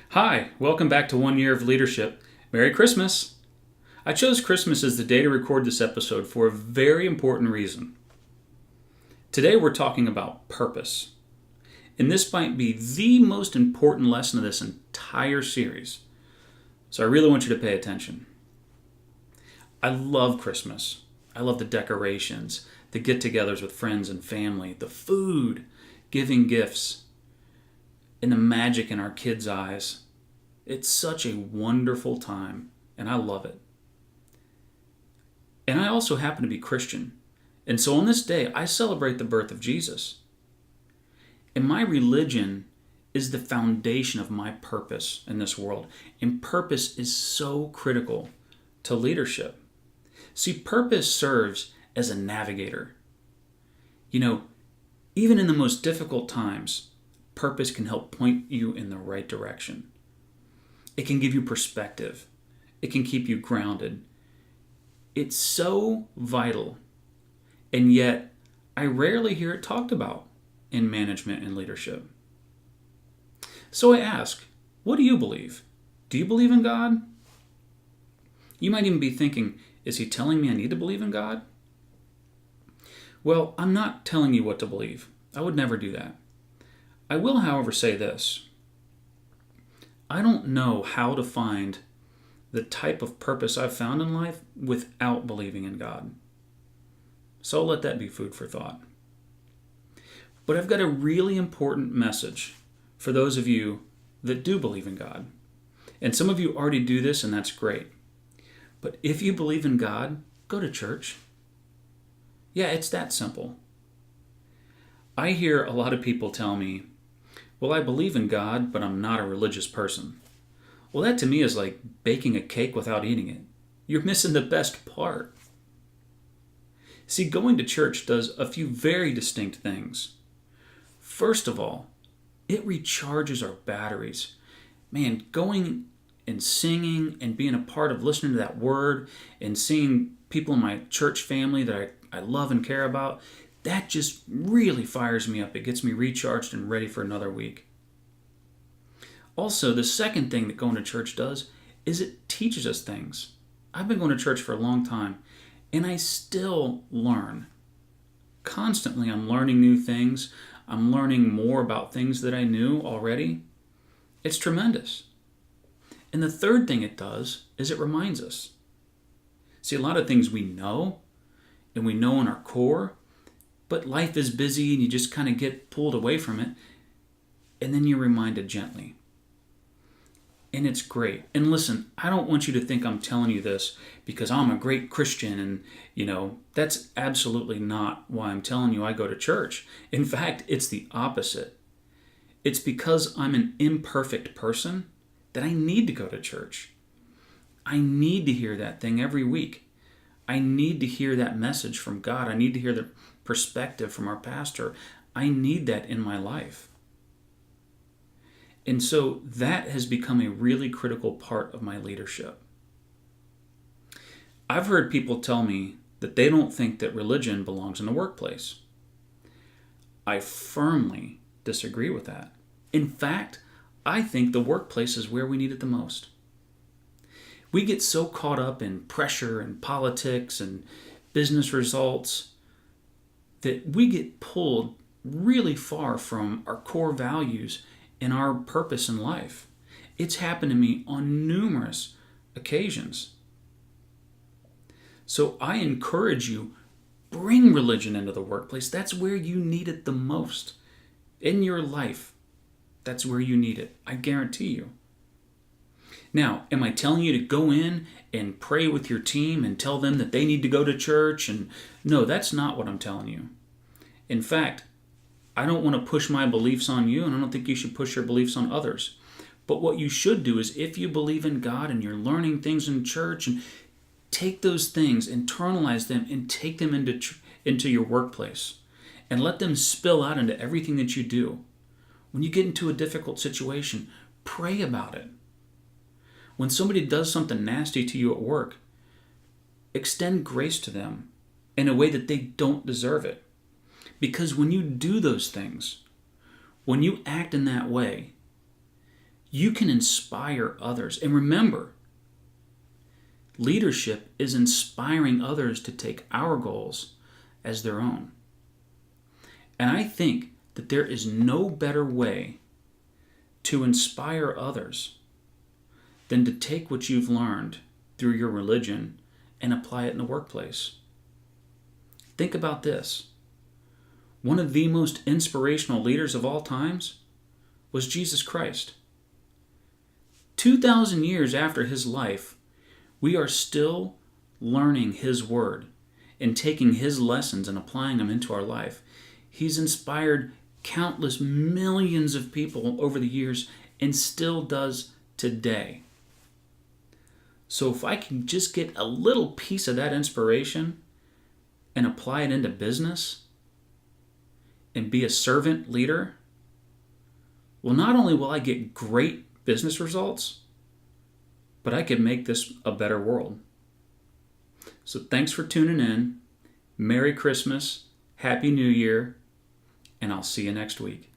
Hi, welcome back to 1 Year of Leadership. Merry Christmas! I chose Christmas as the day to record this episode for a very important reason. Today we're talking about purpose. And this might be the most important lesson of this entire series. So I really want you to pay attention. I love Christmas. I love the decorations, the get-togethers with friends and family, the food, giving gifts, and the magic in our kids' eyes. It's such a wonderful time, and I love it. And I also happen to be Christian, and so on this day, I celebrate the birth of Jesus. And my religion is the foundation of my purpose in this world, and purpose is so critical to leadership. See, purpose serves as a navigator. Even in the most difficult times, purpose can help point you in the right direction. It can give you perspective. It can keep you grounded. It's so vital, and yet I rarely hear it talked about in management and leadership. So I ask, what do you believe? Do you believe in God? You might even be thinking, is he telling me I need to believe in God? Well, I'm not telling you what to believe. I would never do that. I will, however, say this. I don't know how to find the type of purpose I've found in life without believing in God. So I'll let that be food for thought. But I've got a really important message for those of you that do believe in God. And some of you already do this, and that's great. But if you believe in God, go to church. Yeah, it's that simple. I hear a lot of people tell me, well, I believe in God, but I'm not a religious person. Well, that to me is like baking a cake without eating it. You're missing the best part. See, going to church does a few very distinct things. First of all, it recharges our batteries. Man, going and singing and being a part of listening to that word and seeing people in my church family that I love and care about, that just really fires me up. It gets me recharged and ready for another week. Also, the second thing that going to church does is it teaches us things. I've been going to church for a long time, and I still learn. Constantly, I'm learning new things. I'm learning more about things that I knew already. It's tremendous. And the third thing it does is it reminds us. See, a lot of things we know, and we know in our core, but life is busy and you just kind of get pulled away from it, and then you're reminded gently. And it's great. And listen, I don't want you to think I'm telling you this because I'm a great Christian and, that's absolutely not why I'm telling you I go to church. In fact, it's the opposite. It's because I'm an imperfect person that I need to go to church. I need to hear that thing every week. I need to hear that message from God. I need to hear the perspective from our pastor. I need that in my life. And so that has become a really critical part of my leadership. I've heard people tell me that they don't think that religion belongs in the workplace. I firmly disagree with that. In fact, I think the workplace is where we need it the most. We get so caught up in pressure and politics and business results that we get pulled really far from our core values and our purpose in life. It's happened to me on numerous occasions. So I encourage you, bring religion into the workplace. That's where you need it the most. In your life, that's where you need it. I guarantee you. Now, am I telling you to go in and pray with your team and tell them that they need to go to church? And no, that's not what I'm telling you. In fact, I don't want to push my beliefs on you, and I don't think you should push your beliefs on others. But what you should do is, if you believe in God and you're learning things in church, and take those things, internalize them, and take them into your workplace. And let them spill out into everything that you do. When you get into a difficult situation, pray about it. When somebody does something nasty to you at work, extend grace to them in a way that they don't deserve it. Because when you do those things, when you act in that way, you can inspire others. And remember, leadership is inspiring others to take our goals as their own. And I think that there is no better way to inspire others than to take what you've learned through your religion and apply it in the workplace. Think about this. One of the most inspirational leaders of all times was Jesus Christ. 2,000 years after his life, we are still learning his word and taking his lessons and applying them into our life. He's inspired countless millions of people over the years and still does today. So if I can just get a little piece of that inspiration and apply it into business and be a servant leader, well, not only will I get great business results, but I can make this a better world. So thanks for tuning in. Merry Christmas, Happy New Year, and I'll see you next week.